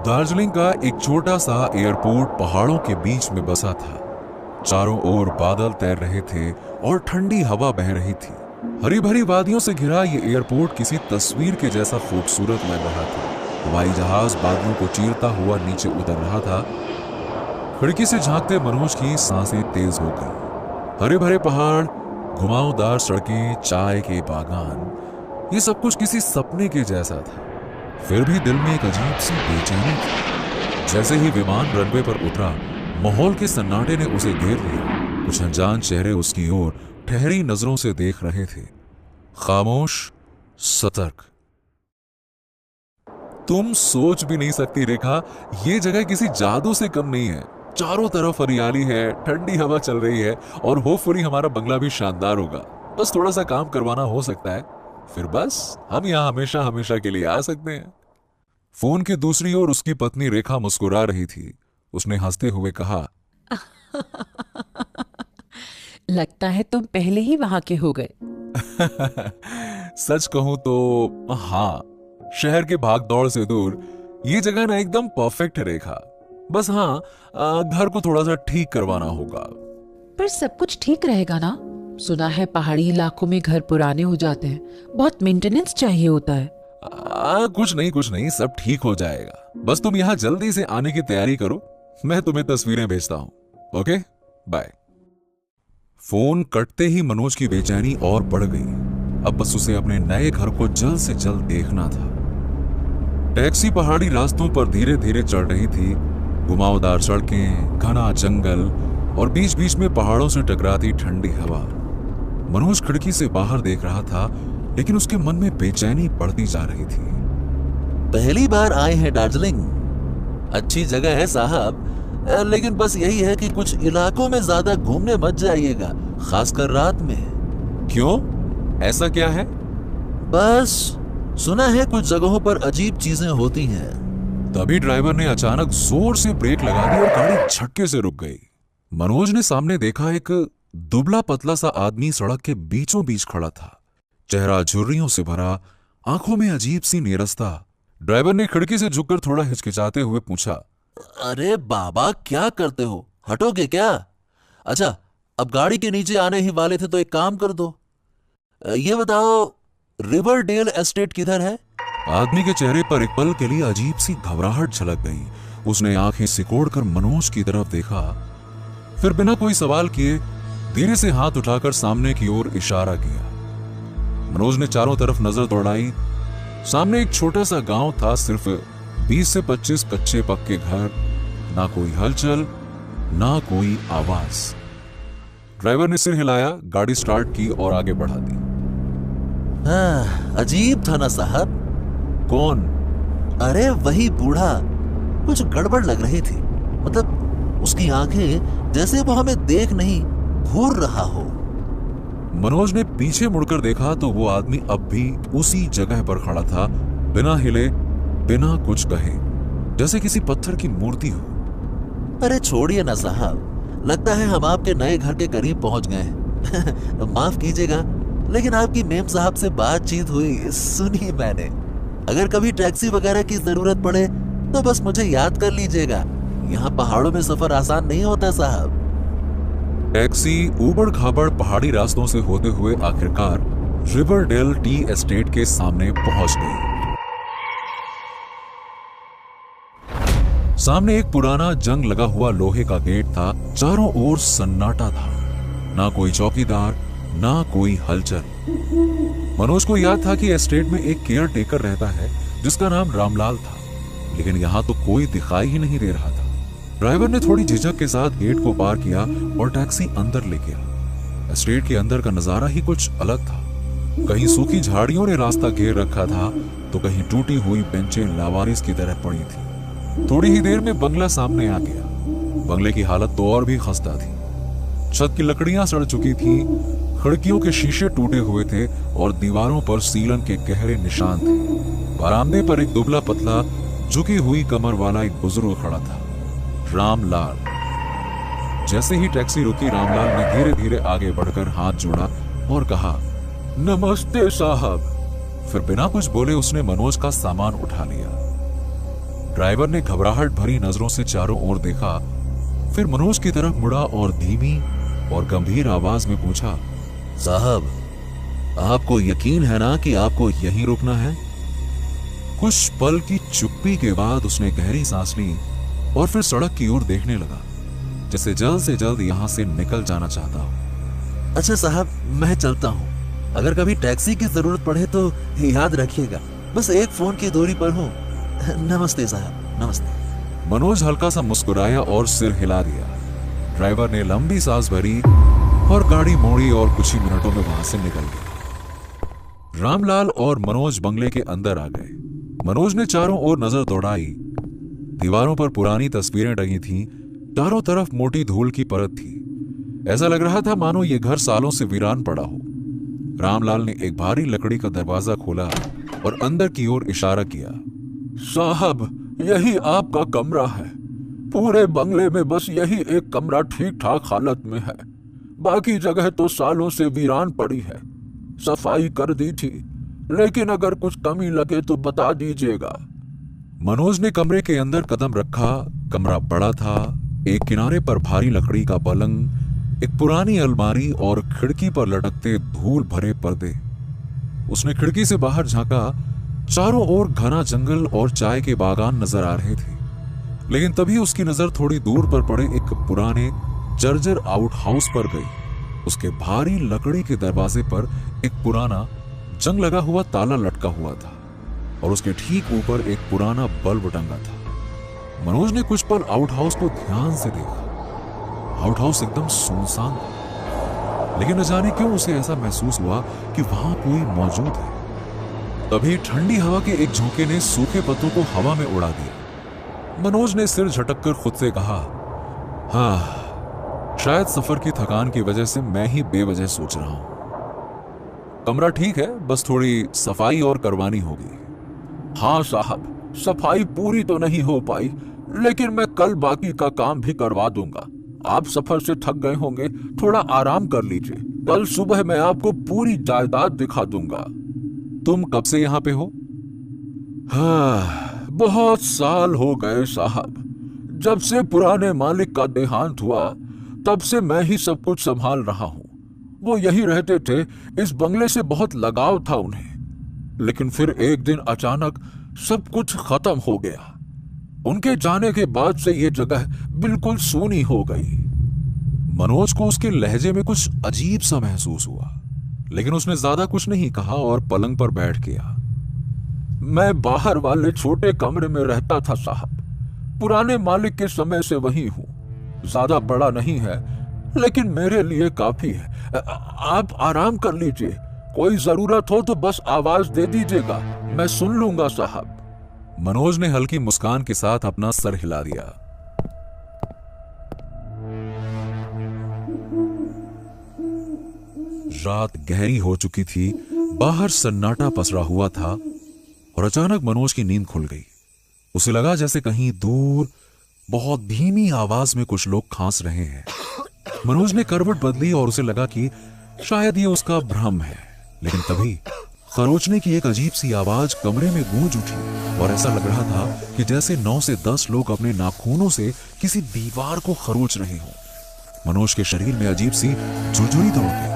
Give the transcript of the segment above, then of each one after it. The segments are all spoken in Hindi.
दार्जिलिंग का एक छोटा सा एयरपोर्ट पहाड़ों के बीच में बसा था। चारों ओर बादल तैर रहे थे और ठंडी हवा बह रही थी। हरी भरी वादियों से घिरा ये एयरपोर्ट किसी तस्वीर के जैसा खूबसूरत लग रहा था। हवाई जहाज बादलों को चीरता हुआ नीचे उतर रहा था। खिड़की से झांकते मनोज की सांसें तेज हो गई। हरे भरे पहाड़, घुमावदार सड़कें, चाय के बागान, ये सब कुछ किसी सपने के जैसा था। फिर भी दिल में एक अजीब सी बेचैनी थी। जैसे ही विमान रनवे पर उतरा, माहौल के सन्नाटे ने उसे घेर लिया। कुछ अनजान चेहरे उसकी ओर ठहरी नजरों से देख रहे थे, खामोश, सतर्क। तुम सोच भी नहीं सकती रेखा, ये जगह किसी जादू से कम नहीं है। चारों तरफ हरियाली है, ठंडी हवा चल रही है और होपफुली हमारा बंगला भी शानदार होगा। बस थोड़ा सा काम करवाना हो सकता है, फिर बस हम यहां हमेशा हमेशा के लिए आ सकते हैं। फोन के दूसरी ओर उसकी पत्नी रेखा मुस्कुरा रही थी। उसने हंसते हुए कहा, लगता है तुम पहले ही वहां के हो गए। सच कहूं तो हाँ, शहर के भागदौड़ से दूर ये जगह ना एकदम परफेक्ट है रेखा। बस हाँ, घर को थोड़ा सा ठीक करवाना होगा। पर सब कुछ ठीक रहेगा ना? सुना है पहाड़ी इलाकों में घर पुराने हो जाते हैं, बहुत मेंटेनेंस चाहिए होता है। कुछ नहीं, सब ठीक हो जाएगा। बस तुम यहाँ जल्दी से आने की तैयारी करो, मैं तुम्हें तस्वीरें भेजता हूं। Okay, bye. फोन कटते ही मनोज की बेचैनी और बढ़ गई। अब बस उसे अपने नए घर को जल्द से जल्द देखना था। टैक्सी पहाड़ी रास्तों पर धीरे धीरे चल रही थी। घुमावदार सड़कें, घना जंगल और बीच बीच में पहाड़ों से टकराती ठंडी हवा। मनोज खिड़की से बाहर देख रहा था, लेकिन उसके मन में बेचैनी बढ़ती जा रही थी। पहली बार आए हैं दार्जिलिंग। अच्छी जगह है साहब, लेकिन बस यही है कि कुछ इलाकों में ज्यादा घूमने मत जाइएगा, खासकर रात में। क्यों, ऐसा क्या है? बस सुना है कुछ जगहों पर अजीब चीजें होती हैं। तभी ड्राइवर ने अचानक जोर से ब्रेक लगा दी और गाड़ी झटके से रुक गई। मनोज ने सामने देखा, एक दुबला पतला सा आदमी सड़क के बीचों बीच खड़ा था। चेहरा झुर्रियों से भरा, आंखों में अजीब सी नीरसता। ड्राइवर ने खिड़की से झुककर थोड़ा हिचकिचाते हुए पूछा, अरे बाबा, क्या करते हो, हटोगे क्या? अच्छा, अब गाड़ी के नीचे आने ही वाले थे तो एक काम कर दो, ये बताओ रिवरडेल एस्टेट किधर है? आदमी के चेहरे पर एक पल के लिए अजीब सी घबराहट झलक गई। उसने आंखें सिकोड़कर मनोज की तरफ देखा, फिर बिना कोई सवाल किए धीरे से हाथ उठाकर सामने की ओर इशारा किया। मनोज ने चारों तरफ नजर दौड़ाई। सामने एक छोटा सा गांव था, सिर्फ 20 से 25 कच्चे पक्के घर, ना कोई हलचल, ना कोई आवाज। ड्राइवर ने सिर हिलाया, गाड़ी स्टार्ट की और आगे बढ़ा दी। हाँ, अजीब था ना साहब। कौन? अरे वही बूढ़ा, कुछ गड़बड़ लग रही थी। मतलब उसकी आंखें जैसे वो हमें देख नहीं, घूर रहा हो। मनोज ने पीछे मुड़कर देखा तो वो आदमी अब भी उसी जगह पर खड़ा था, बिना हिले, बिना कुछ कहे, जैसे किसी पत्थर की मूर्ति हो। अरे छोड़िए ना साहब, लगता है हम आपके नए घर के करीब पहुंच गए। माफ कीजिएगा, लेकिन आपकी मेम साहब से बातचीत हुई, सुनी मैंने। अगर कभी टैक्सी वगैरह की जरूरत पड़े तो बस मुझे याद कर लीजिएगा। यहाँ पहाड़ों में सफर आसान नहीं होता साहब। टैक्सी ऊबड़ खाबड़ पहाड़ी रास्तों से होते हुए आखिरकार रिवरडेल टी एस्टेट के सामने पहुंच गई। सामने एक पुराना जंग लगा हुआ लोहे का गेट था। चारों ओर सन्नाटा था, ना कोई चौकीदार, ना कोई हलचल। मनोज को याद था कि एस्टेट में एक केयर टेकर रहता है जिसका नाम रामलाल था, लेकिन यहां तो कोई दिखाई ही नहीं दे रहा था। ड्राइवर ने थोड़ी झिझक के साथ गेट को पार किया और टैक्सी अंदर ले गया। एस्टेट के अंदर का नजारा ही कुछ अलग था। कहीं सूखी झाड़ियों ने रास्ता घेर रखा था तो कहीं टूटी हुई बेंचें लावारिस की तरह पड़ी थी। थोड़ी ही देर में बंगला सामने आ गया। बंगले की हालत तो और भी खस्ता थी। छत की लकड़ियां सड़ चुकी थी, खिड़कियों के शीशे टूटे हुए थे और दीवारों पर सीलन के गहरे निशान थे। बरामदे पर एक दुबला पतला, झुकी हुई कमर वाला एक बुजुर्ग खड़ा था, रामलाल। जैसे ही टैक्सी रुकी, रामलाल ने धीरे धीरे आगे बढ़कर हाथ जोड़ा और कहा, नमस्ते साहब। फिर बिना कुछ बोले उसने मनोज का सामान उठा लिया। ड्राइवर ने घबराहट भरी नजरों से चारों ओर देखा, फिर मनोज की तरफ मुड़ा और धीमी और गंभीर आवाज में पूछा, साहब, आपको यकीन है ना कि आपको यहीं रुकना है? कुछ पल की चुप्पी के बाद उसने गहरी सांस ली और फिर सड़क की ओर देखने लगा, जैसे जल्द से जल्द यहां से निकल जाना चाहता हो। अच्छा साहब, मैं चलता हूँ। अगर कभी टैक्सी की जरूरत पड़े तो याद रखिएगा, बस एक फोन की दूरी पर हूँ। नमस्ते साहब, नमस्ते। मनोज हल्का सा मुस्कुराया और सिर हिला दिया। ड्राइवर ने लंबी सांस भरी और गाड़ी मोड़ी और कुछ ही मिनटों में वहां से निकल गया। रामलाल और मनोज बंगले के अंदर आ गए। मनोज ने चारों ओर नजर दौड़ाई। दीवारों पर पुरानी तस्वीरें टंगी थीं, चारों तरफ मोटी धूल की परत थी। ऐसा लग रहा था मानो ये घर सालों से वीरान पड़ा हो। रामलाल ने एक भारी लकड़ी का दरवाजा खोला और अंदर की ओर इशारा किया। साहब, यही आपका कमरा है। पूरे बंगले में बस यही एक कमरा ठीक ठाक हालत में है, बाकी जगह तो सालों से वीरान पड़ी है। सफाई कर दी थी, लेकिन अगर कुछ कमी लगे तो बता दीजिएगा। मनोज ने कमरे के अंदर कदम रखा। कमरा बड़ा था। एक किनारे पर भारी लकड़ी का पलंग, एक पुरानी अलमारी और खिड़की पर लटकते धूल भरे पर्दे। उसने खिड़की से बाहर झांका। चारों ओर घना जंगल और चाय के बागान नजर आ रहे थे, लेकिन तभी उसकी नजर थोड़ी दूर पर पड़े एक पुराने जर्जर आउट हाउस पर गई। उसके भारी लकड़ी के दरवाजे पर एक पुराना जंग लगा हुआ ताला लटका हुआ था और उसके ठीक ऊपर एक पुराना बल्ब टंगा था। मनोज ने कुछ पल आउट हाउस को ध्यान से देखा। आउट हाउस एकदम सुनसान था, लेकिन न जाने क्यों उसे ऐसा महसूस हुआ कि वहां कोई मौजूद है। तभी ठंडी हवा के एक झोंके ने सूखे पत्तों को हवा में उड़ा दिया। मनोज ने सिर झटककर खुद से कहा, हाँ, शायद सफर की थकान की वजह से मैं ही बेवजह सोच रहा हूं। कमरा ठीक है, बस थोड़ी सफाई और करवानी होगी। हाँ साहब, सफाई पूरी तो नहीं हो पाई, लेकिन मैं कल बाकी का काम भी करवा दूंगा। आप सफर से थक गए होंगे, थोड़ा आराम कर लीजिए। कल सुबह मैं आपको पूरी जायदाद दिखा दूंगा। तुम कब से यहाँ पे हो? हाँ, बहुत साल हो गए साहब। जब से पुराने मालिक का देहांत हुआ, तब से मैं ही सब कुछ संभाल रहा हूँ। वो यही रहते थे, इस बंगले से बहुत लगाव था उन्हें। लेकिन फिर एक दिन अचानक सब कुछ खत्म हो गया। उनके जाने के बाद से ये जगह बिल्कुल सूनी हो गई। मनोज को उसके लहजे में कुछ अजीब सा महसूस हुआ, लेकिन उसने ज्यादा कुछ नहीं कहा और पलंग पर बैठ गया। मैं बाहर वाले छोटे कमरे में रहता था साहब। पुराने मालिक के समय से वही हूँ। ज्यादा बड़ा नहीं है, लेकिन मेरे लिए काफी है। आप आराम कर लीजिए। कोई जरूरत हो तो बस आवाज दे दीजिएगा, मैं सुन लूंगा साहब। मनोज ने हल्की मुस्कान के साथ अपना सर हिला दिया। रात गहरी हो चुकी थी, बाहर सन्नाटा पसरा हुआ था और अचानक मनोज की नींद खुल गई। उसे लगा जैसे कहीं दूर बहुत धीमी आवाज में कुछ लोग खांस रहे हैं। मनोज ने करवट बदली और उसे लगा कि शायद ये उसका भ्रम है, लेकिन तभी खरोचने की एक अजीब सी आवाज कमरे में गूंज उठी और ऐसा लग रहा था कि जैसे 9 से 10 लोग अपने नाखूनों से किसी दीवार को खरोच रहे हों। मनोज के शरीर में अजीब सी झुरझुरी दौड़ गई।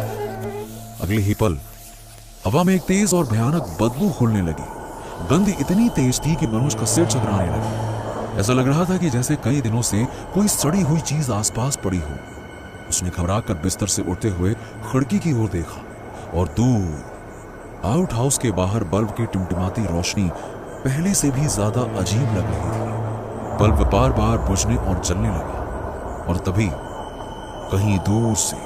अगले ही पल हवा में एक तेज और भयानक बदबू घुलने लगी। गंध इतनी तेज थी कि मनोज का सिर चकराने लगा। ऐसा लग रहा था कि जैसे कई दिनों से कोई सड़ी हुई चीज आसपास पड़ी हो। उसने घबरा कर बिस्तर से उठते हुए खिड़की की ओर देखा और दूर आउट हाउस के बाहर बल्ब की टिमटिमाती रोशनी पहले से भी ज्यादा अजीब लग रही थी। बल्ब बार बार बुझने और जलने लगा और तभी कहीं दूर से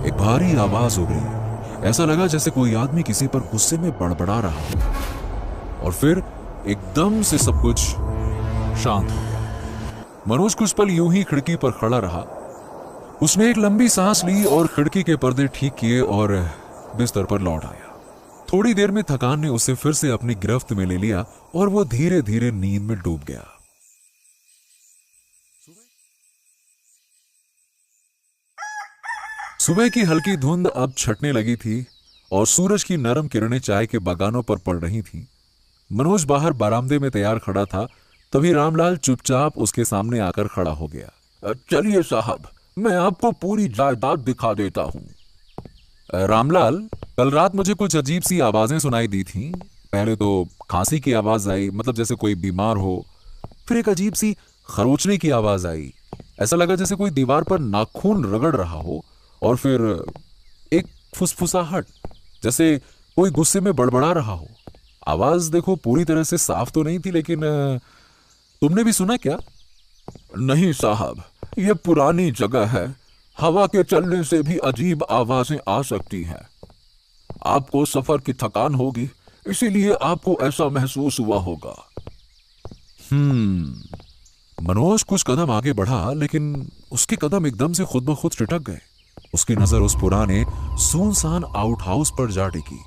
एक भारी आवाज हो गई। ऐसा लगा जैसे कोई आदमी किसी पर गुस्से में बड़बड़ा रहा हो और फिर एकदम से सब कुछ शांत हो गया। मनोज कुछ पल यूं ही खिड़की पर खड़ा रहा। उसने एक लंबी सांस ली और खिड़की के पर्दे ठीक किए और बिस्तर पर लौट आया। थोड़ी देर में थकान ने उसे फिर से अपनी गिरफ्त में ले लिया और वो धीरे धीरे नींद में डूब गया। सुबह की हल्की धुंध अब छटने लगी थी और सूरज की नरम किरणें चाय के बागानों पर पड़ रही थीं। मनोज बाहर बरामदे में तैयार खड़ा था, तभी रामलाल चुपचाप उसके सामने आकर खड़ा हो गया। चलिए साहब, मैं आपको पूरी जायदाद दिखा देता हूं। रामलाल, कल रात मुझे कुछ अजीब सी आवाजें सुनाई दी थी। पहले तो खांसी की आवाज आई, मतलब जैसे कोई बीमार हो। फिर एक अजीब सी खरोचने की आवाज आई। ऐसा लगा जैसे कोई दीवार पर नाखून रगड़ रहा हो। और फिर एक फुसफुसाहट, जैसे कोई गुस्से में बड़बड़ा रहा हो। आवाज देखो पूरी तरह से साफ तो नहीं थी, लेकिन तुमने भी सुना क्या? नहीं साहब, ये पुरानी जगह है। हवा के चलने से भी अजीब आवाजें आ सकती हैं। आपको सफर की थकान होगी, इसीलिए आपको ऐसा महसूस हुआ होगा। मनोज कुछ कदम आगे बढ़ा, लेकिन उसके कदम एकदम से खुद ब खुद छिटक गए। उसकी नजर उस पुराने सुनसान आउट हाउस पर जा टिकी।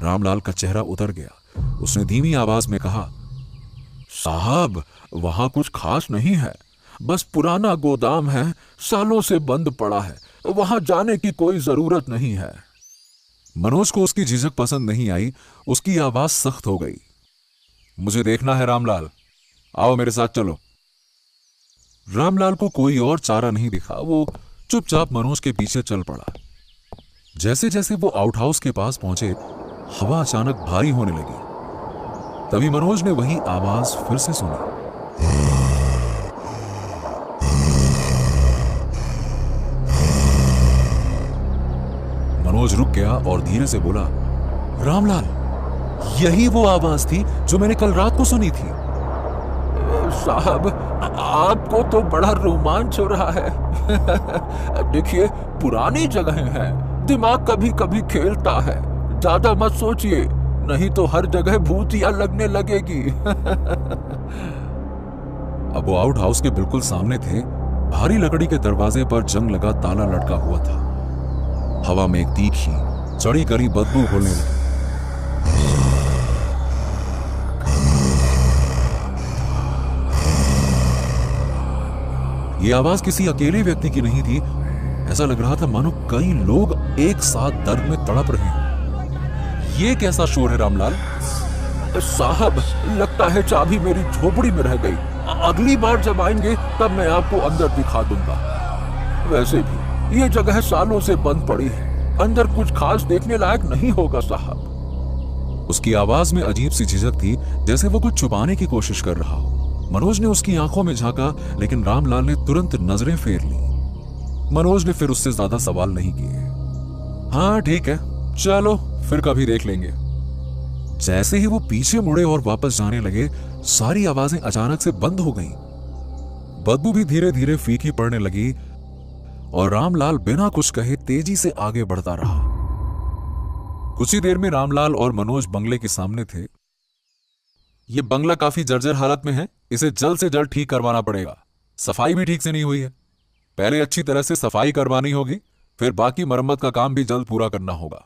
रामलाल का चेहरा उतर गया। उसने धीमी आवाज में कहा, साहब, वहां कुछ खास नहीं है, बस पुराना गोदाम है, सालों से बंद पड़ा है। वहां जाने की कोई जरूरत नहीं है। मनोज को उसकी झिझक पसंद नहीं आई। उसकी आवाज सख्त हो गई। मुझे देखना है रामलाल, आओ मेरे साथ चलो। रामलाल को कोई और चारा नहीं दिखा। वो चुपचाप मनोज के पीछे चल पड़ा। जैसे जैसे वो आउटहाउस के पास पहुंचे, हवा अचानक भारी होने लगी। तभी मनोज ने वही आवाज फिर से सुनी। मनोज रुक गया और धीरे से बोला, रामलाल, यही वो आवाज थी जो मैंने कल रात को सुनी थी। साहब, आपको तो बड़ा रोमांच हो रहा है। देखिए, पुरानी जगहें हैं, दिमाग कभी कभी खेलता है। ज्यादा मत सोचिए, नहीं तो हर जगह भूतिया लगने लगेगी। अब वो आउट हाउस के बिल्कुल सामने थे। भारी लकड़ी के दरवाजे पर जंग लगा ताला लटका हुआ था। हवा में एक तीखी चढ़ी करी बदबू घुलने लगी। ये आवाज किसी अकेले व्यक्ति की नहीं थी। ऐसा लग रहा था मानो कई लोग एक साथ दर्द में तड़प रहे हैं। ये कैसा शोर है रामलाल? साहब, लगता है चाबी मेरी झोपड़ी में रह गई। अगली बार जब आएंगे तब मैं आपको अंदर दिखा दूंगा। वैसे भी ये जगह सालों से बंद पड़ी है, अंदर कुछ खास देखने लायक नहीं होगा साहब। उसकी आवाज में अजीब सी झिझक थी, जैसे वो कुछ छुपाने की कोशिश कर रहा हो। मनोज ने उसकी आंखों में झांका, लेकिन रामलाल ने तुरंत नजरें फेर ली। मनोज ने फिर उससे ज्यादा सवाल नहीं किए। हाँ ठीक है, चलो फिर कभी देख लेंगे। जैसे ही वो पीछे मुड़े और वापस जाने लगे, सारी आवाजें अचानक से बंद हो गईं। बदबू भी धीरे धीरे फीकी पड़ने लगी और रामलाल बिना कुछ कहे तेजी से आगे बढ़ता रहा। कुछ ही देर में रामलाल और मनोज बंगले के सामने थे। ये बंगला काफी जर्जर हालत में है, इसे जल्द से जल्द ठीक करवाना पड़ेगा। सफाई भी ठीक से नहीं हुई है। पहले अच्छी तरह से सफाई करवानी होगी, फिर बाकी मरम्मत का काम भी जल्द पूरा करना होगा।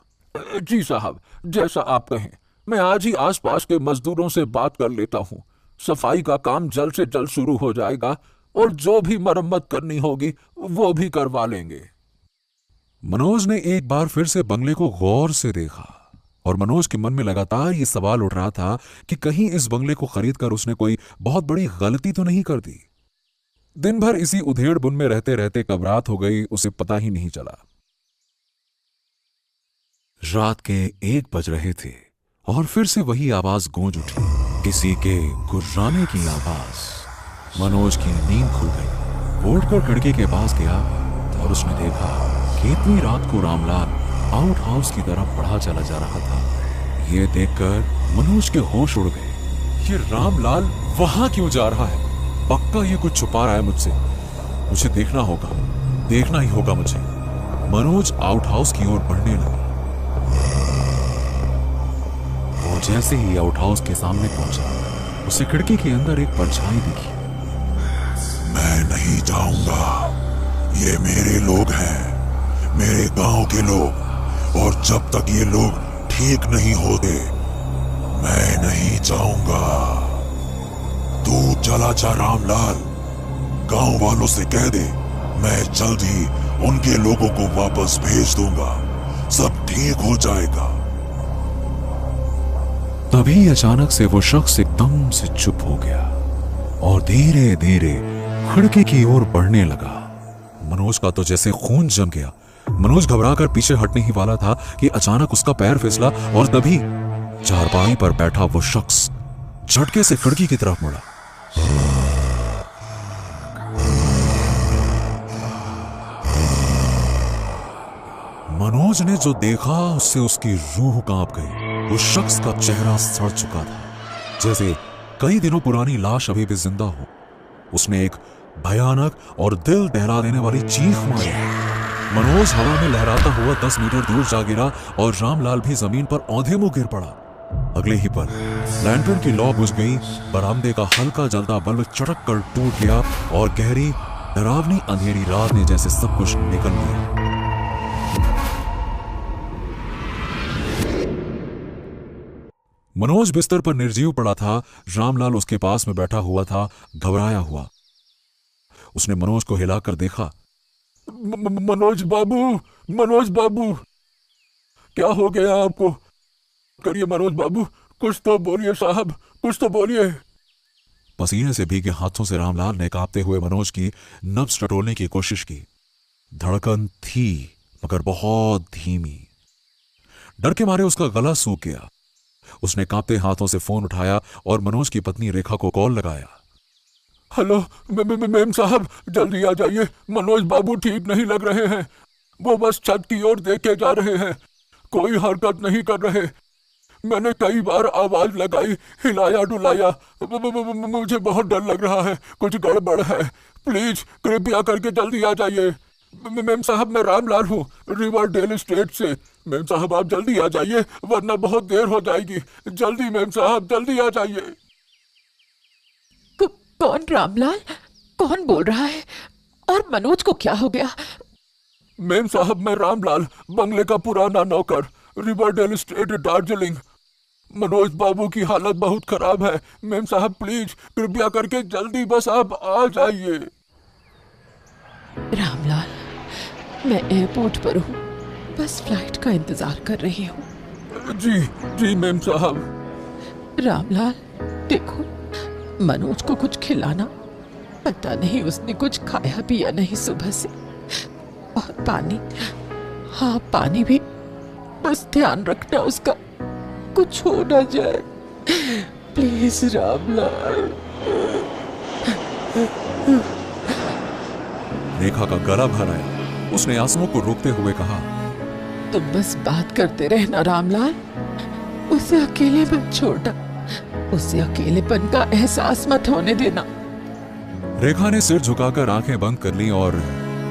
जी साहब, जैसा आप कहें। मैं आज ही आसपास के मजदूरों से बात कर लेता हूँ। सफाई का काम जल्द से जल्द शुरू हो जाएगा और जो भी मरम्मत करनी होगी वो भी करवा लेंगे। मनोज ने एक बार फिर से बंगले को गौर से देखा और मनोज के मन में लगातार ये सवाल उठ रहा था कि कहीं इस बंगले को खरीदकर उसने कोई बहुत बड़ी गलती तो नहीं कर दी। दिन भर इसी उधेड़ बुन में रहते रहते कब रात हो गई उसे पता ही नहीं चला। रात के 1 बज रहे थे और फिर से वही आवाज गूंज उठी, किसी के गुर्राने की आवाज। मनोज की नींद खुल गई। वो उठकर खिड़की के पास गया और उसने देखा कि इतनी रात को रामलाल आउट हाउस की तरफ बढ़ा चला जा रहा था। ये देखकर मनोज के होश उड़ गए। ये रामलाल वहां क्यों जा रहा है? पक्का ये कुछ छुपा रहा है मुझसे। मुझे देखना होगा, देखना ही होगा मुझे। मनोज आउट हाउस की ओर बढ़ने लगा। वो जैसे ही आउट हाउस के सामने पहुंचा, उसे खिड़की के अंदर एक परछाई दिखी। मैं नहीं जाऊंगा, ये मेरे लोग हैं, मेरे गांव के लोग, और जब तक ये लोग ठीक नहीं होते मैं नहीं जाऊंगा। तू चला जा रामलाल, गांव वालों से कह दे मैं जल्द ही उनके लोगों को वापस भेज दूंगा, सब ठीक हो जाएगा। तभी अचानक से वो शख्स एकदम से चुप हो गया और धीरे धीरे खिड़की की ओर बढ़ने लगा। मनोज का तो जैसे खून जम गया। मनोज घबराकर पीछे हटने ही वाला था कि अचानक उसका पैर फिसला और तभी चारपाई पर बैठा वो शख्स झटके से खिड़की की तरफ मुड़ा। मनोज ने जो देखा उससे उसकी रूह कांप गई। उस शख्स का चेहरा सड़ चुका था, जैसे कई दिनों पुरानी लाश अभी भी जिंदा हो। उसने एक भयानक और दिल दहला देने वाली चीख मारी। मनोज हवा में लहराता हुआ 10 मीटर दूर जा गिरा और रामलाल भी जमीन पर औंधे मुंह गिर पड़ा। अगले ही पर लैंटर्न की लौ बुझ गई। बरामदे का हल्का जलता बल्ब चटक कर टूट गया और गहरी डरावनी अंधेरी रात ने जैसे सब कुछ निकल लिया। मनोज बिस्तर पर निर्जीव पड़ा था। रामलाल उसके पास में बैठा हुआ था, घबराया हुआ। उसने मनोज को हिलाकर देखा। मनोज बाबू, क्या हो गया आपको? करिए मनोज बाबू, कुछ तो बोलिए साहब, कुछ तो बोलिए। पसीने से भीगे हाथों से रामलाल ने कांपते हुए मनोज की नब्ज टटोलने की कोशिश की। धड़कन थी मगर बहुत धीमी। डर के मारे उसका गला सूख गया। उसने कांपते हाथों से फोन उठाया और मनोज की पत्नी रेखा को कॉल लगाया। हेलो मेम साहब, जल्दी आ जाइए। मनोज बाबू ठीक नहीं लग रहे हैं। वो बस छत की ओर देखे जा रहे हैं, कोई हरकत नहीं कर रहे। मैंने कई बार आवाज लगाई, हिलाया डुलाया। मुझे बहुत डर लग रहा है, कुछ गड़बड़ है। प्लीज कृपया करके जल्दी आ जाइए। मेम साहब, मैं रामलाल हूँ, रिवरडेल स्टेट से। मेम साहब आप जल्दी आ जाइए वरना बहुत देर हो जाएगी। जल्दी मेम साहब, जल्दी आ जाइए। कौन रामलाल? कौन बोल रहा है? और मनोज को क्या हो गया? मेम साहब, मैं रामलाल, बंगले का पुराना नौकर, रिवरडेल स्टेट, दार्जिलिंग। मनोज बाबू की हालत बहुत खराब है। मेम साहब प्लीज कृपया करके जल्दी बस आप आ जाइए। रामलाल, मैं एयरपोर्ट पर हूँ, बस फ्लाइट का इंतजार कर रही हूँ। जी मेम साहब। रामलाल देखो, मनोज को कुछ खिलाना। पता नहीं उसने कुछ खाया पिया नहीं सुबह से। और पानी, हाँ पानी भी, बस ध्यान रखना उसका, कुछ हो ना जाए प्लीज रामलाल। रेखा का गला भर आया। उसने आंसुओं को रोकते हुए कहा, तुम बस बात करते रहना रामलाल, उसे अकेले मत छोड़ना, उसे अकेलेपन का एहसास मत होने देना। रेखा ने सिर झुकाकर आंखें बंद कर ली और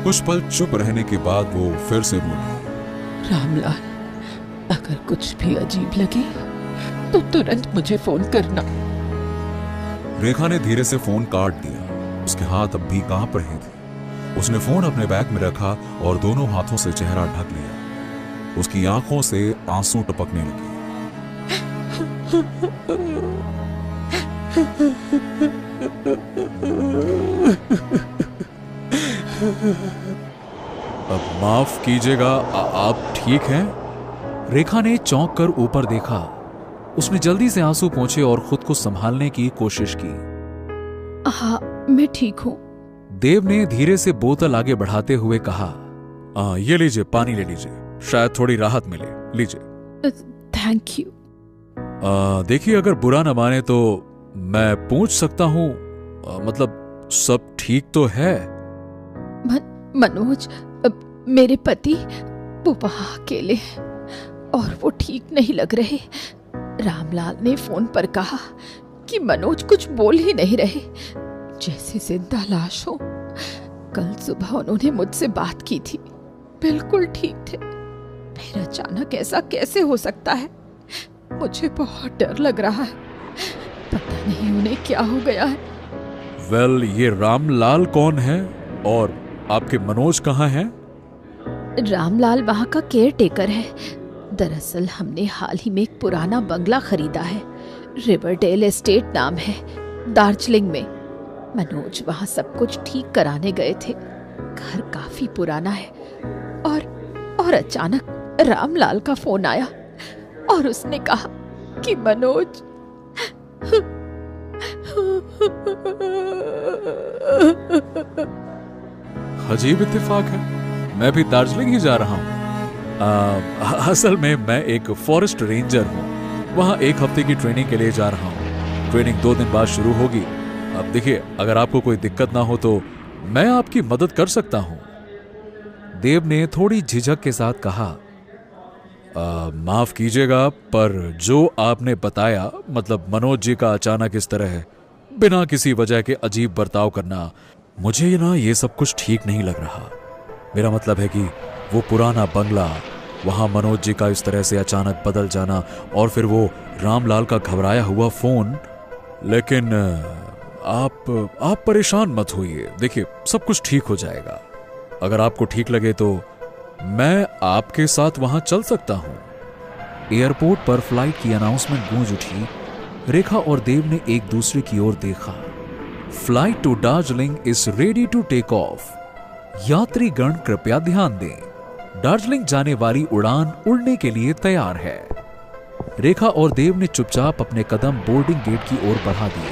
कुछ पल चुप रहने के बाद वो फिर से बोली, रामलाल, अगर कुछ भी अजीब लगे तो तुरंत मुझे फोन करना। रेखा ने धीरे से फोन काट दिया। उसके हाथ अब भी कांप रहे थे। उसने फोन अपने बैग में रखा और दोनों हाथों से चेहरा ढक लिया। उसकी आंखों से आंसू टपकने लगे। अब माफ कीजिएगा, आप ठीक हैं? रेखा ने चौंक कर ऊपर देखा। उसने जल्दी से आंसू पोंछे और खुद को संभालने की कोशिश की। हाँ, मैं ठीक हूँ। देव ने धीरे से बोतल आगे बढ़ाते हुए कहा, ये लीजिए, पानी ले लीजिए, शायद थोड़ी राहत मिले, लीजिए। Thank you. देखिए, अगर बुरा न माने तो मैं पूछ सकता हूँ, मतलब सब ठीक तो है? मनोज, मेरे पति, वो वहां अकेले हैं और वो ठीक नहीं लग रहे। रामलाल ने फोन पर कहा कि मनोज कुछ बोल ही नहीं रहे, जैसे जिंदा लाश हो। कल सुबह उन्होंने मुझसे बात की थी, बिल्कुल ठीक थे। फिर अचानक ऐसा कैसे हो सकता है? मुझे बहुत डर लग रहा है, पता नहीं उन्हें क्या हो गया है। वेल, ये रामलाल कौन है और आपके मनोज कहाँ हैं? रामलाल वहां का केयर टेकर है। दरअसल हमने हाल ही में एक पुराना बंगला खरीदा है, रिवरडेल एस्टेट नाम है, दार्जिलिंग में। मनोज वहां सब कुछ ठीक कराने गए थे। घर काफी पुराना है और अचानक रामलाल का फोन आया और उसने कहा कि मनोज अजीब इत्तेफाक है, मैं भी दार्जिलिंग ही जा रहा हूँ। असल में मैं एक फॉरेस्ट रेंजर हूँ, वहाँ 1 हफ्ते की ट्रेनिंग के लिए जा रहा हूँ। ट्रेनिंग 2 दिन बाद शुरू होगी। अब देखिए, अगर आपको कोई दिक्कत ना हो तो मैं आपकी मदद कर सकता हूँ। देव ने थोड़ी झिझक के साथ कहा, माफ कीजिएगा, पर जो आपने बताया, मतलब मनोज जी का अचानक इस तरह है, बिना किसी वजह के अजीब बर्ताव करना, मुझे ना ये सब कुछ ठीक नहीं लग रहा। मेरा मतलब है कि वो पुराना बंगला, वहां मनोज जी का इस तरह से अचानक बदल जाना, और फिर वो रामलाल का घबराया हुआ फोन। लेकिन आप परेशान मत होइए, देखिए सब कुछ ठीक हो जाएगा। अगर आपको ठीक लगे तो मैं आपके साथ वहां चल सकता हूं। एयरपोर्ट पर फ्लाइट की अनाउंसमेंट गूंज उठी। रेखा और देव ने एक दूसरे की ओर देखा। Flight to Darjeeling is ready to take off. यात्रीगण कृपया ध्यान दें, दार्जिलिंग जाने वाली उड़ान उड़ने के लिए तैयार है। रेखा और देव ने चुपचाप अपने कदम बोर्डिंग गेट की ओर बढ़ा दिए।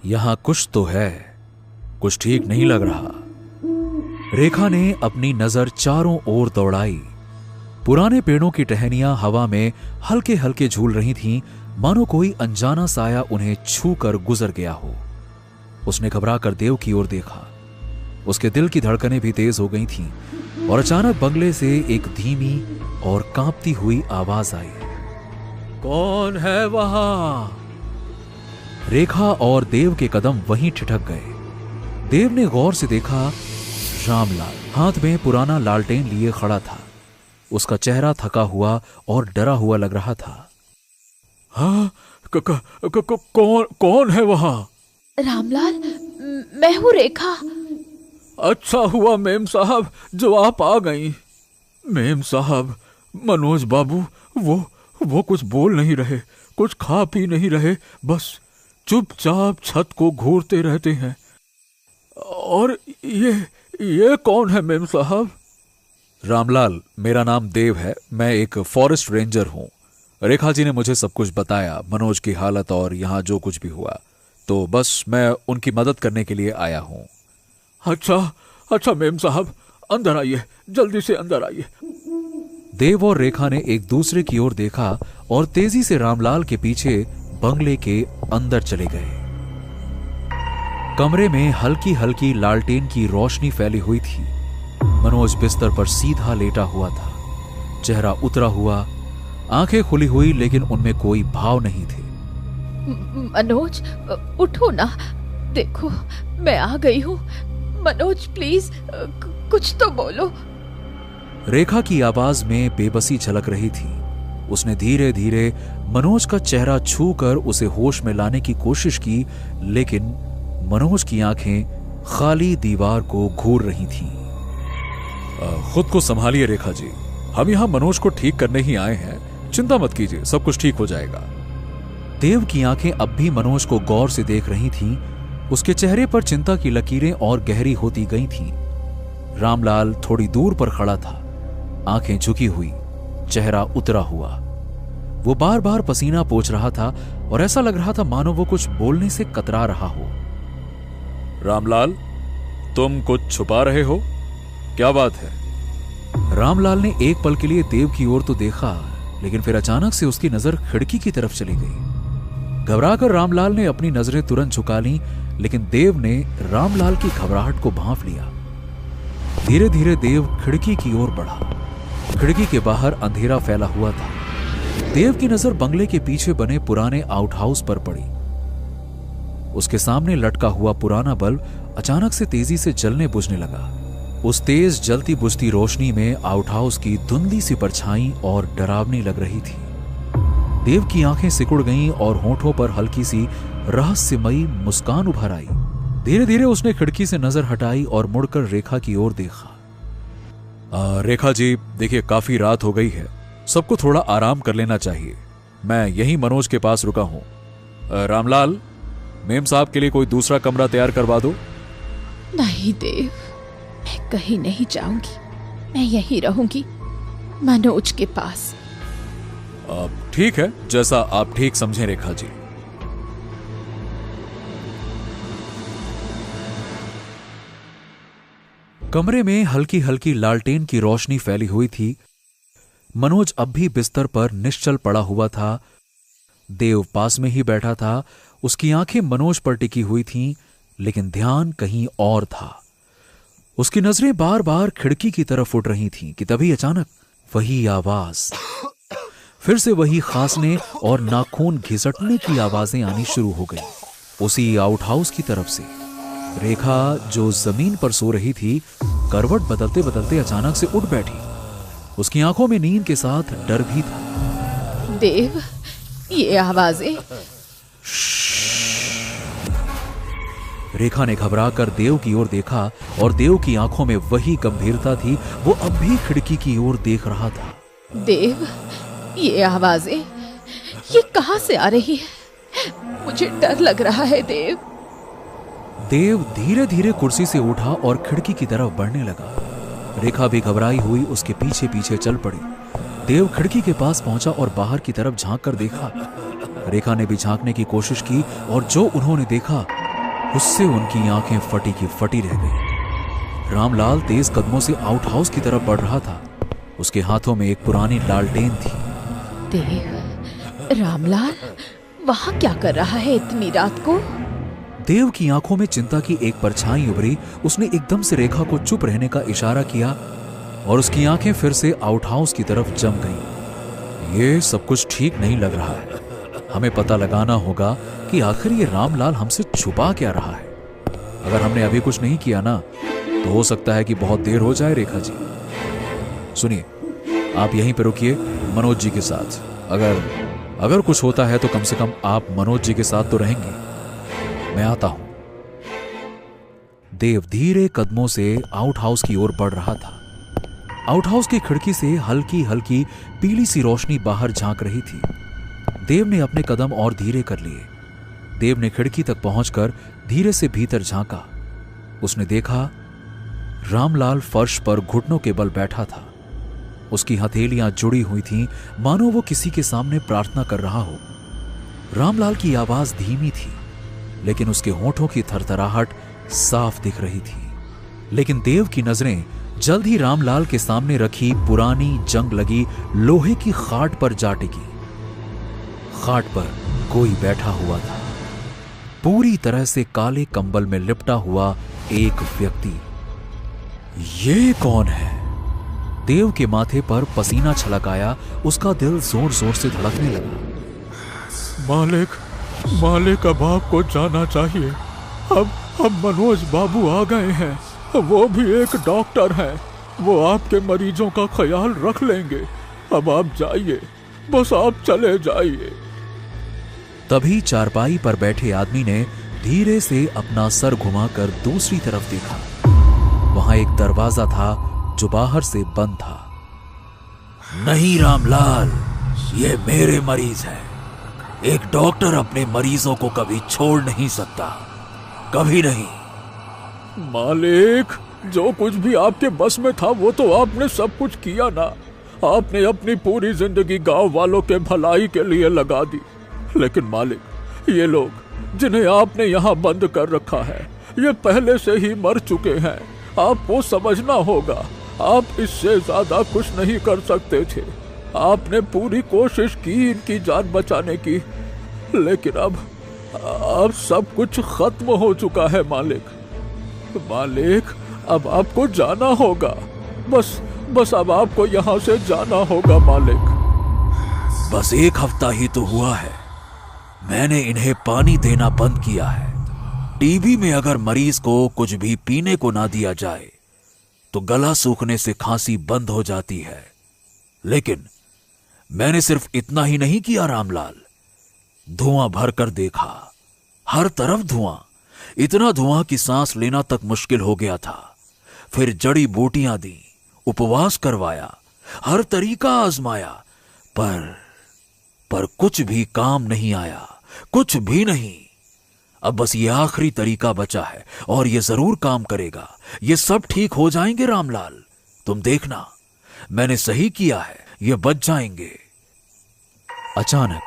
यहां कुछ तो है, कुछ ठीक नहीं लग रहा। रेखा ने अपनी नजर चारों ओर दौड़ाई। पुराने पेड़ों की टहनियां हवा में हल्के हल्के झूल रही थीं, मानो कोई अनजाना साया उन्हें छू कर गुजर गया हो। उसने घबराकर देव की ओर देखा। उसके दिल की धड़कनें भी तेज हो गई थीं, और अचानक बंगले से एक धीमी और कांपती हुई आवाज आई। कौन है वहां? रेखा और देव के कदम वहीं ठिठक गए। देव ने गौर से देखा, रामलाल हाथ में पुराना लालटेन लिए खड़ा था। उसका चेहरा थका हुआ और डरा हुआ लग रहा था। हाँ, कौन है वहां? रामलाल, मैं हूं रेखा। अच्छा हुआ मेम साहब जो आप आ गई। मेम साहब, मनोज बाबू वो कुछ बोल नहीं रहे, कुछ खा पी नहीं रहे, बस चुपचाप छत को घूरते रहते हैं। और ये कौन है मेम साहब? रामलाल, मेरा नाम देव है, मैं एक फॉरेस्ट रेंजर हूं। रेखा जी ने मुझे सब कुछ बताया, मनोज की हालत और यहां जो कुछ भी हुआ, तो बस मैं उनकी मदद करने के लिए आया हूं। अच्छा मेम साहब, अंदर आइए, जल्दी से अंदर आइए। देव और रेखा ने एक दूसरे की ओर देखा और तेजी से रामलाल के पीछे बंगले के अंदर चले गए। कमरे में हल्की हल्की लालटेन की रोशनी फैली हुई थी। मनोज बिस्तर पर सीधा लेटा हुआ था, चेहरा उतरा हुआ, आंखें खुली हुई, लेकिन उनमें कोई भाव नहीं थे। मनोज, उठो ना, देखो मैं आ गई हूँ। मनोज प्लीज कुछ तो बोलो। रेखा की आवाज में बेबसी झलक रही थी। उसने धीरे धीरे मनोज का चेहरा छूकर उसे होश में लाने की कोशिश की, लेकिन मनोज की आंखें खाली दीवार को घूर रही थीं। खुद को संभालिए रेखा जी, हम यहां मनोज को ठीक करने ही आए हैं, चिंता मत कीजिए, सब कुछ ठीक हो जाएगा। देव की आंखें अब भी मनोज को गौर से देख रही थीं। उसके चेहरे पर चिंता की लकीरें और गहरी होती गई थीं। रामलाल थोड़ी दूर पर खड़ा था, आंखें झुकी हुई, चेहरा उतरा हुआ। वो बार बार पसीना पोंछ रहा था और ऐसा लग रहा था मानो वो कुछ बोलने से कतरा रहा हो। रामलाल, तुम कुछ छुपा रहे हो, क्या बात है? रामलाल ने एक पल के लिए देव की ओर तो देखा, लेकिन फिर अचानक से उसकी नजर खिड़की की तरफ चली गई। घबराकर रामलाल ने अपनी नजरें तुरंत झुका ली, लेकिन देव ने रामलाल की घबराहट को भांप लिया। धीरे धीरे देव खिड़की की ओर बढ़ा। खिड़की के बाहर अंधेरा फैला हुआ था। देव की नजर बंगले के पीछे बने पुराने आउटहाउस पर पड़ी। उसके सामने लटका हुआ पुराना बल्ब अचानक से तेजी से जलने बुझने लगा। उस तेज जलती बुझती रोशनी में आउटहाउस की धुंधली सी परछाई और डरावनी लग रही थी। देव की आंखें सिकुड़ गईं और होठों पर हल्की सी रहस्यमयी मुस्कान उभर आई। धीरे धीरे उसने खिड़की से नजर हटाई और मुड़कर रेखा की ओर देखा। रेखा जी, देखिए काफी रात हो गई है, सबको थोड़ा आराम कर लेना चाहिए। मैं यहीं मनोज के पास रुका हूं। रामलाल, मेम साहब के लिए कोई दूसरा कमरा तैयार करवा दो। नहीं देव, मैं कहीं नहीं जाऊंगी, मैं यहीं रहूंगी। मनोज के पास। ठीक है, जैसा आप ठीक समझें रेखा जी। कमरे में हल्की हल्की लालटेन की रोशनी फैली हुई थी। मनोज अब भी बिस्तर पर निश्चल पड़ा हुआ था। देव पास में ही बैठा था। उसकी आंखें मनोज पर टिकी हुई थीं, लेकिन ध्यान कहीं और था। उसकी नजरें बार बार खिड़की की तरफ उड़ रही थीं कि तभी अचानक वही आवाज, फिर से वही खांसने और नाखून घिसटने की आवाजें आनी शुरू हो गई। उसी आउट हाउस की तरफ से। रेखा जो जमीन पर सो रही थी, करवट बदलते बदलते अचानक से उठ बैठी। उसकी आंखों में नींद के साथ डर भी था। देव, ये आवाजें। रेखा ने घबराकर देव की ओर देखा और देव की आंखों में वही गंभीरता थी। वो अब भी खिड़की की ओर देख रहा था। देव, ये आवाजें, ये कहां से आ रही है? मुझे डर लग रहा है देव। देव धीरे धीरे कुर्सी से उठा और खिड़की की तरफ बढ़ने लगा। रेखा भी घबराई हुई उसके पीछे पीछे चल पड़ी। देव खिड़की के पास पहुंचा और बाहर की तरफ झांक कर देखा। रेखा ने भी झांकने की कोशिश की और जो उन्होंने देखा उससे उनकी आंखें फटी की फटी रह गई। रामलाल तेज कदमों से आउट हाउस की तरफ बढ़ रहा था। उसके हाथों में एक पुरानी लालटेन थी। देव, रामलाल वहां क्या कर रहा है इतनी रात को? देव की आंखों में चिंता की एक परछाई उभरी। उसने एकदम से रेखा को चुप रहने का इशारा किया और उसकी आंखें फिर से आउट हाउस की तरफ जम गईं। ये सब कुछ ठीक नहीं लग रहा है। हमें पता लगाना होगा कि आखिर ये रामलाल हमसे छुपा क्या रहा है। अगर हमने अभी कुछ नहीं किया ना, तो हो सकता है कि बहुत देर हो जाए। रेखा जी, सुनिए, आप यहीं पर रुकिए मनोज जी के साथ। अगर कुछ होता है तो कम से कम आप मनोज जी के साथ तो रहेंगे। मैं आता हूं। देव धीरे कदमों से आउट हाउस की ओर बढ़ रहा था। आउट हाउस की खिड़की से हल्की हल्की पीली सी रोशनी बाहर झांक रही थी। देव ने अपने कदम और धीरे कर लिए। देव ने खिड़की तक पहुंचकर धीरे से भीतर झांका। उसने देखा रामलाल फर्श पर घुटनों के बल बैठा था। उसकी हथेलियां जुड़ी हुई थीं, मानो वो किसी के सामने प्रार्थना कर रहा हो। रामलाल की आवाज धीमी थी, लेकिन उसके होठों की थरथराहट साफ दिख रही थी। लेकिन देव की नजरें जल्द ही रामलाल के सामने रखी पुरानी जंग लगी लोहे की खाट पर जा टिकी। खाट पर कोई बैठा हुआ था, पूरी तरह से काले कंबल में लिपटा हुआ एक व्यक्ति। ये कौन है? देव के माथे पर पसीना छलक आया। उसका दिल जोर जोर से धड़कने लगा। मालिक, अब आपको जाना चाहिए। अब मनोज बाबू आ गए हैं। वो भी एक डॉक्टर हैं। वो आपके मरीजों का ख्याल रख लेंगे। अब आप जाइए, बस आप चले जाइए। तभी चारपाई पर बैठे आदमी ने धीरे से अपना सर घुमाकर दूसरी तरफ देखा। वहां एक दरवाजा था जो बाहर से बंद था। नहीं रामलाल, ये मेरे मरीज हैं। एक डॉक्टर अपने मरीजों को कभी छोड़ नहीं सकता, कभी नहीं। मालिक, जो कुछ भी आपके बस में था वो तो आपने सब कुछ किया ना। आपने अपनी पूरी जिंदगी गांव वालों के भलाई के लिए लगा दी। लेकिन मालिक, ये लोग जिन्हें आपने यहाँ बंद कर रखा है, ये पहले से ही मर चुके हैं। आपको समझना होगा, आप इससे ज्यादा कुछ नहीं कर सकते थे। आपने पूरी कोशिश की इनकी जान बचाने की, लेकिन अब सब कुछ खत्म हो चुका है मालिक, अब आपको जाना होगा। बस अब आपको यहाँ से जाना होगा मालिक। बस एक हफ्ता ही तो हुआ है, मैंने इन्हें पानी देना बंद किया है। टीबी में अगर मरीज को कुछ भी पीने को ना दिया जाए तो गला सूखने से खांसी बंद हो जाती है। लेकिन मैंने सिर्फ इतना ही नहीं किया रामलाल, धुआं भर कर देखा, हर तरफ धुआं, इतना धुआं कि सांस लेना तक मुश्किल हो गया था। फिर जड़ी बूटियां दी, उपवास करवाया, हर तरीका आजमाया, पर कुछ भी काम नहीं आया, कुछ भी नहीं। अब बस ये आखिरी तरीका बचा है और ये जरूर काम करेगा। ये सब ठीक हो जाएंगे रामलाल, तुम देखना। मैंने सही किया है, ये बच जाएंगे। अचानक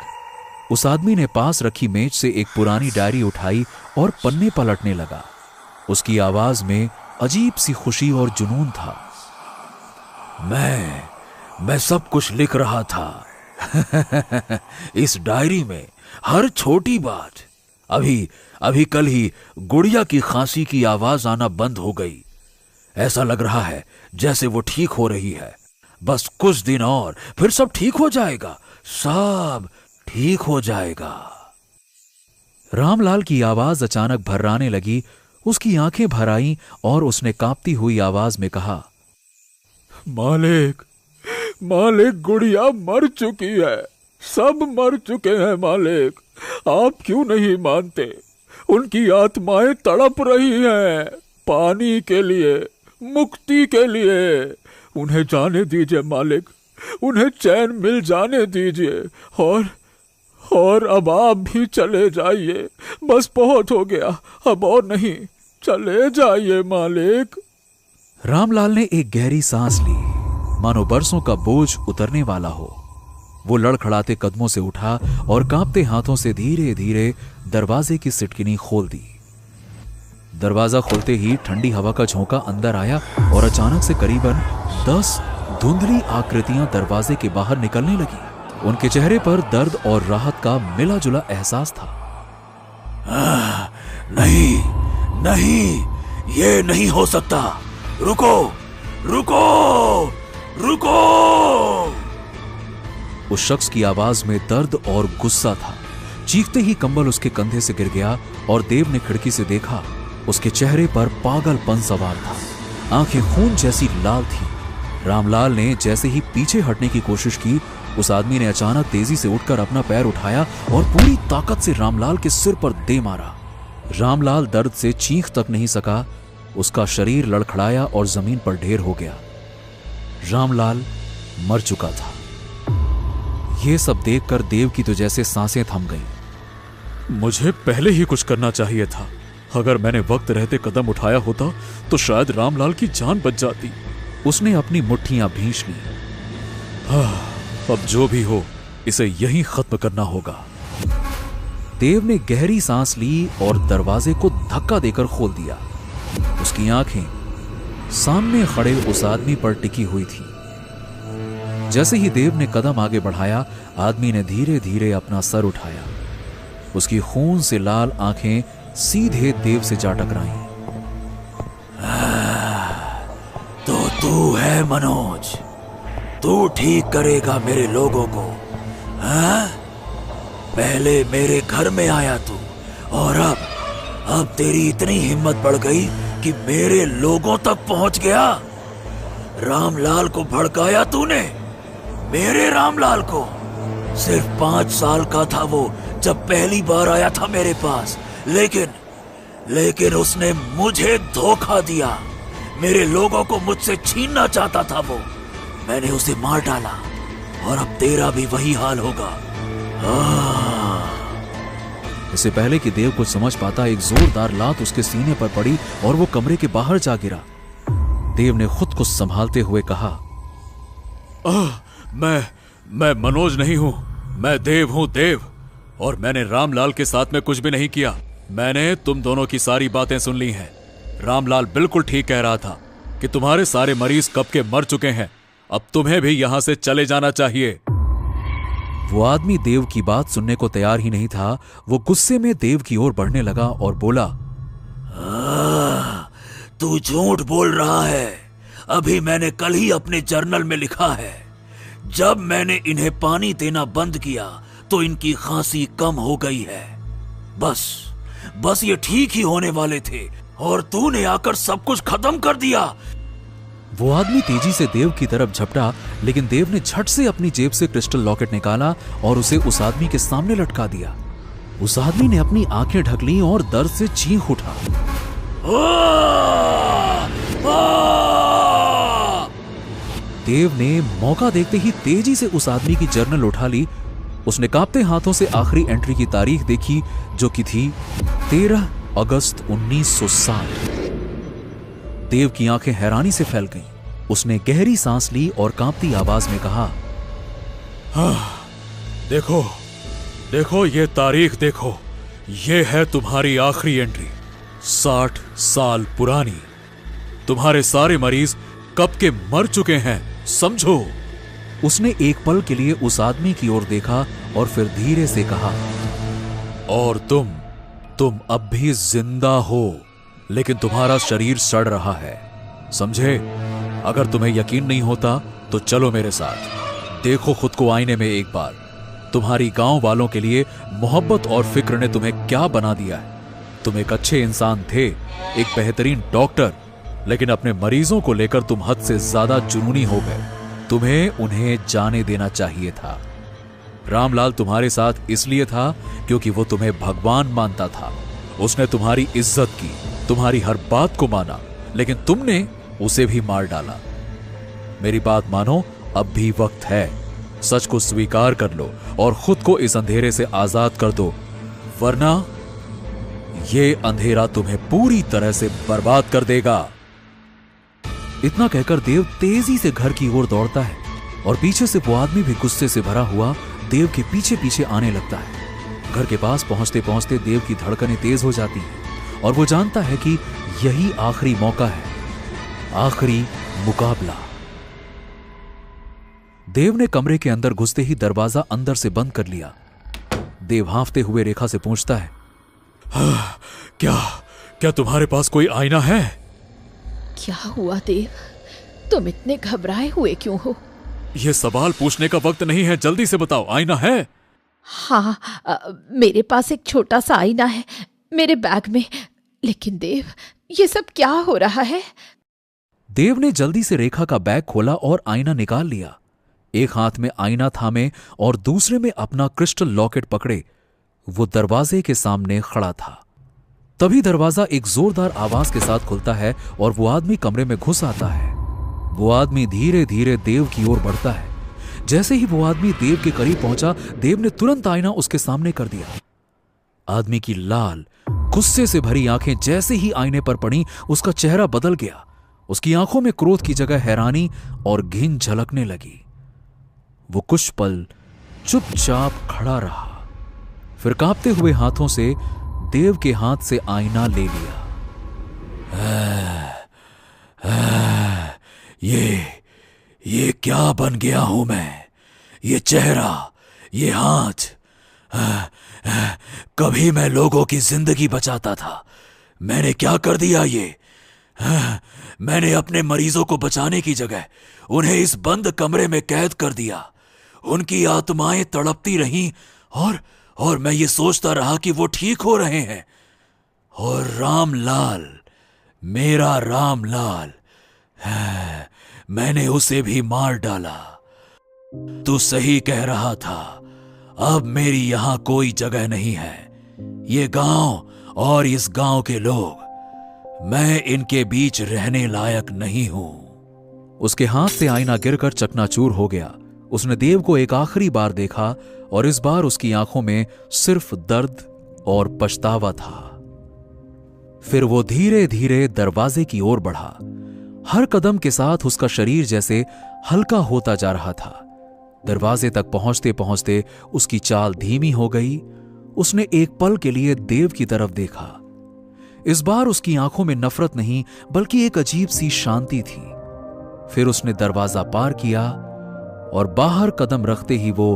उस आदमी ने पास रखी मेज से एक पुरानी डायरी उठाई और पन्ने पलटने लगा। उसकी आवाज में अजीब सी खुशी और जुनून था। मैं सब कुछ लिख रहा था इस डायरी में हर छोटी बात। अभी कल ही गुड़िया की खांसी की आवाज आना बंद हो गई। ऐसा लग रहा है जैसे वो ठीक हो रही है। बस कुछ दिन और फिर सब ठीक हो जाएगा, सब ठीक हो जाएगा। रामलाल की आवाज अचानक भर्राने लगी। उसकी आंखें भर आईं और उसने कांपती हुई आवाज में कहा, मालिक, गुड़िया मर चुकी है, सब मर चुके हैं मालिक। आप क्यों नहीं मानते? उनकी आत्माएं तड़प रही हैं पानी के लिए, मुक्ति के लिए। उन्हें जाने दीजिए मालिक, उन्हें चैन मिल जाने दीजिए। और अब आप भी चले जाइए, बस बहुत हो गया, अब और नहीं, चले जाइए मालिक। रामलाल ने एक गहरी सांस ली, मानो बरसों का बोझ उतरने वाला हो। वो लड़खड़ाते कदमों से उठा और कांपते हाथों से धीरे धीरे दरवाजे की सिटकिनी खोल दी। दरवाजा खोलते ही ठंडी हवा का झोंका अंदर आया और अचानक से करीबन 10 धुंधली आकृतियां दरवाजे के बाहर निकलने लगी। उनके चेहरे पर दर्द और राहत का मिला जुला एहसास था। नहीं, ये नहीं हो सकता। रुको। उस शख्स की आवाज में दर्द और गुस्सा था। चीखते ही कंबल उसके कंधे से गिर गया और देव ने खिड़की से देखा। उसके चेहरे पर पागलपन सवार था, आंखें खून जैसी लाल थी। रामलाल ने जैसे ही पीछे हटने की कोशिश की, उस आदमी ने अचानक तेजी से उठकर अपना पैर उठाया और पूरी ताकत से रामलाल के सिर पर दे मारा। रामलाल दर्द से चीख तक नहीं सका। उसका शरीर लड़खड़ाया और जमीन पर ढेर हो गया। रामलाल मर चुका था। यह सब देखकर देव की तो जैसे सांसें थम गईं। मुझे पहले ही कुछ करना चाहिए था। अगर मैंने वक्त रहते कदम उठाया होता तो शायद रामलाल की जान बच जाती। उसने अपनी मुट्ठियां भींच ली। अब जो भी हो, इसे यहीं खत्म करना होगा। देव ने गहरी सांस ली और दरवाजे को धक्का देकर खोल दिया। उसकी आंखें सामने खड़े उस आदमी पर टिकी हुई थी। जैसे ही देव ने कदम आगे बढ़ाया, आदमी ने धीरे धीरे अपना सर उठाया। उसकी खून से लाल आंखें सीधे देव से जा टकराईं। तो तू है मनोज, तू ठीक करेगा मेरे लोगों को, हाँ? पहले मेरे घर में आया तू, और अब तेरी इतनी हिम्मत बढ़ गई कि मेरे लोगों तक पहुंच गया। रामलाल को भड़काया तूने, मेरे रामलाल को। सिर्फ 5 साल का था वो जब पहली बार आया था मेरे पास, लेकिन उसने मुझे धोखा दिया। मेरे लोगों को मुझसे छीनना चाहता था वो। मैंने उसे मार डाला और अब तेरा भी वही हाल होगा। इससे पहले कि देव कुछ समझ पाता, एक जोरदार लात उसके सीने पर पड़ी और वो कमरे के बाहर जा गिरा। देव ने खुद को संभालते हुए कहा, मैं मनोज नहीं हूं, मैं देव हूं, देव। और मैंने रामलाल के साथ में कुछ भी नहीं किया। मैंने तुम दोनों की सारी बातें सुन ली हैं। रामलाल बिल्कुल ठीक कह रहा था कि तुम्हारे सारे मरीज कब के मर चुके हैं। अब तुम्हें भी यहां से चले जाना चाहिए। वो आदमी देव की बात सुनने को तैयार ही नहीं था। वो गुस्से में देव की ओर बढ़ने लगा और बोला, तू झूठ बोल रहा है। अभी मैंने कल ही अपने जर्नल में लिखा है, जब मैंने इन्हें पानी देना बंद किया तो इनकी खांसी कम हो गई है। बस ये ठीक ही होने वाले थे और तूने आकर सब कुछ खत्म कर दिया। वो आदमी तेजी से देव की तरफ झपटा, लेकिन देव ने झट से अपनी जेब से क्रिस्टल लॉकेट निकाला और उसे उस आदमी के सामने लटका दिया। उस आदमी ने अपनी आंखें ढक लीं और दर्द से चीख उठा। देव ने मौका देखते ही तेजी से उस आदमी की जर्नल उठा ली। उसने कांपते हाथों से आखिरी एंट्री की तारीख देखी, जो कि थी 13 अगस्त 1960। देव की आंखें हैरानी से फैल गईं। उसने गहरी सांस ली और कांपती आवाज में कहा, देखो देखो, ये तारीख देखो, ये है तुम्हारी आखिरी एंट्री, 60 साल पुरानी। तुम्हारे सारे मरीज कब के मर चुके हैं, समझो। उसने एक पल के लिए उस आदमी की ओर देखा और फिर धीरे से कहा, और तुम अब भी जिंदा हो, लेकिन तुम्हारा शरीर सड़ रहा है, समझे। अगर तुम्हें यकीन नहीं होता तो चलो मेरे साथ, देखो खुद को आईने में एक बार। तुम्हारी गांव वालों के लिए मोहब्बत और फिक्र ने तुम्हें क्या बना दिया है। तुम एक अच्छे इंसान थे, एक बेहतरीन डॉक्टर, लेकिन अपने मरीजों को लेकर तुम हद से ज्यादा जुनूनी हो गए। तुम्हें उन्हें जाने देना चाहिए था। रामलाल तुम्हारे साथ इसलिए था क्योंकि वो तुम्हें भगवान मानता था। उसने तुम्हारी इज्जत की, तुम्हारी हर बात को माना, लेकिन तुमने उसे भी मार डाला। मेरी बात मानो, अब भी वक्त है। सच को स्वीकार कर लो और खुद को इस अंधेरे से आजाद कर दो, वरना ये अंधेरा तुम्हें पूरी तरह से बर्बाद कर देगा। इतना कहकर देव तेजी से घर की ओर दौड़ता है और पीछे से वो आदमी भी गुस्से से भरा हुआ देव के पीछे पीछे आने लगता है। घर के पास पहुंचते पहुंचते देव की धड़कनें तेज हो जाती हैं और वो जानता है कि यही आखिरी मौका है, आखिरी मुकाबला। देव ने कमरे के अंदर घुसते ही दरवाजा अंदर से बंद कर लिया। देव हांफते हुए रेखा से पूछता है, क्या तुम्हारे पास कोई आईना है? क्या हुआ देव, तुम इतने घबराए हुए क्यों हो? यह सवाल पूछने का वक्त नहीं है, जल्दी से बताओ, आईना है? हाँ, मेरे पास एक छोटा सा आईना है मेरे बैग में। लेकिन देव, ये सब क्या हो रहा है? देव ने जल्दी से रेखा का बैग खोला और आईना निकाल लिया। एक हाथ में आईना थामे और दूसरे में अपना क्रिस्टल लॉकेट पकड़े वो दरवाजे के सामने खड़ा था। तभी दरवाजा एक जोरदार आवाज के साथ खुलता है और वो आदमी कमरे में घुस आता है। वो आदमी धीरे धीरे देव की ओर बढ़ता है। जैसे ही वो आदमी देव के करीब पहुंचा, देव ने तुरंत आईना उसके सामने कर दिया। आदमी की लाल, गुस्से से भरी आंखें जैसे ही आईने पर पड़ी, उसका चेहरा बदल गया। उसकी आंखों में क्रोध की जगह हैरानी और घिन झलकने लगी। वो कुछ पल चुपचाप खड़ा रहा, फिर कांपते हुए हाथों से देव के हाथ से आईना ले लिया। ये क्या बन गया हूं मैं? ये चेहरा, ये हाथ, कभी मैं लोगों की जिंदगी बचाता था, मैंने क्या कर दिया ये? मैंने अपने मरीजों को बचाने की जगह उन्हें इस बंद कमरे में कैद कर दिया। उनकी आत्माएं तड़पती रहीं और मैं ये सोचता रहा कि वो ठीक हो रहे हैं। और रामलाल, मेरा रामलाल, मैंने उसे भी मार डाला। तू सही कह रहा था, अब मेरी यहां कोई जगह नहीं है। ये गांव और इस गांव के लोग, मैं इनके बीच रहने लायक नहीं हूं। उसके हाथ से आईना गिरकर चकनाचूर हो गया। उसने देव को एक आखिरी बार देखा और इस बार उसकी आंखों में सिर्फ दर्द और पछतावा था। फिर वो धीरे धीरे दरवाजे की ओर बढ़ा। हर कदम के साथ उसका शरीर जैसे हल्का होता जा रहा था। दरवाजे तक पहुंचते पहुंचते उसकी चाल धीमी हो गई। उसने एक पल के लिए देव की तरफ देखा। इस बार उसकी आंखों में नफरत नहीं, बल्कि एक अजीब सी शांति थी। फिर उसने दरवाजा पार किया और बाहर कदम रखते ही वो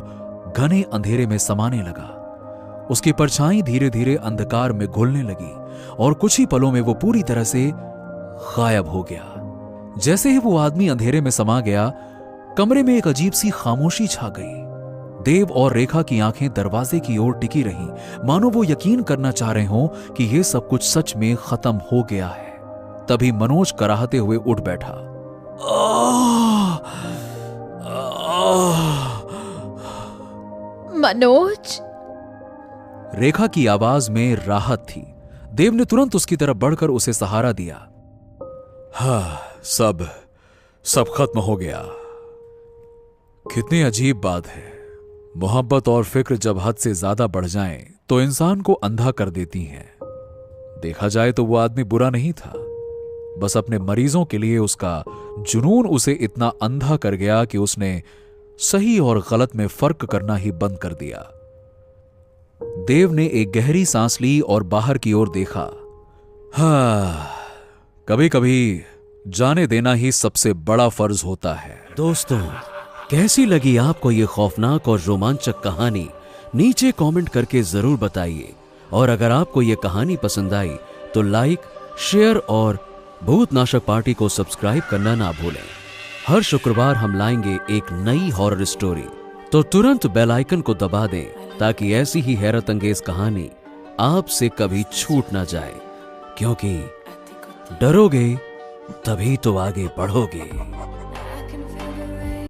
घने अंधेरे में समाने लगा। उसकी परछाई धीरे धीरे अंधकार में घुलने लगी और कुछ ही पलों में वो पूरी तरह से गायब हो गया। जैसे ही वो आदमी अंधेरे में समा गया, कमरे में एक अजीब सी खामोशी छा गई। देव और रेखा की आंखें दरवाजे की ओर टिकी रहीं, मानो वो यकीन करना चाह रहे हों कि ये सब कुछ सच में खत्म हो गया है। तभी मनोज कराहते हुए उठ बैठा। मनोज! रेखा की आवाज में राहत थी। देव ने तुरंत उसकी तरफ बढ़कर उसे सहारा दिया। हाँ, सब खत्म हो गया। कितनी अजीब बात है, मोहब्बत और फिक्र जब हद से ज्यादा बढ़ जाएं तो इंसान को अंधा कर देती हैं। देखा जाए तो वो आदमी बुरा नहीं था, बस अपने मरीजों के लिए उसका जुनून उसे इतना अंधा कर गया कि उसने सही और गलत में फर्क करना ही बंद कर दिया। देव ने एक गहरी सांस ली और बाहर की ओर देखा। हाँ, कभी कभी जाने देना ही सबसे बड़ा फर्ज होता है। दोस्तों, कैसी लगी आपको ये खौफनाक और रोमांचक कहानी? नीचे कमेंट करके जरूर बताइए। और अगर आपको ये कहानी पसंद आई तो लाइक, शेयर और भूतनाशक पार्टी को सब्सक्राइब करना ना भूलें। हर शुक्रवार हम लाएंगे एक नई हॉरर स्टोरी, तो तुरंत बेल आइकन को दबा दें ताकि ऐसी ही हैरत अंगेज कहानी आपसे कभी छूट ना जाए, क्योंकि डरोगे तभी तो आगे बढ़ोगे।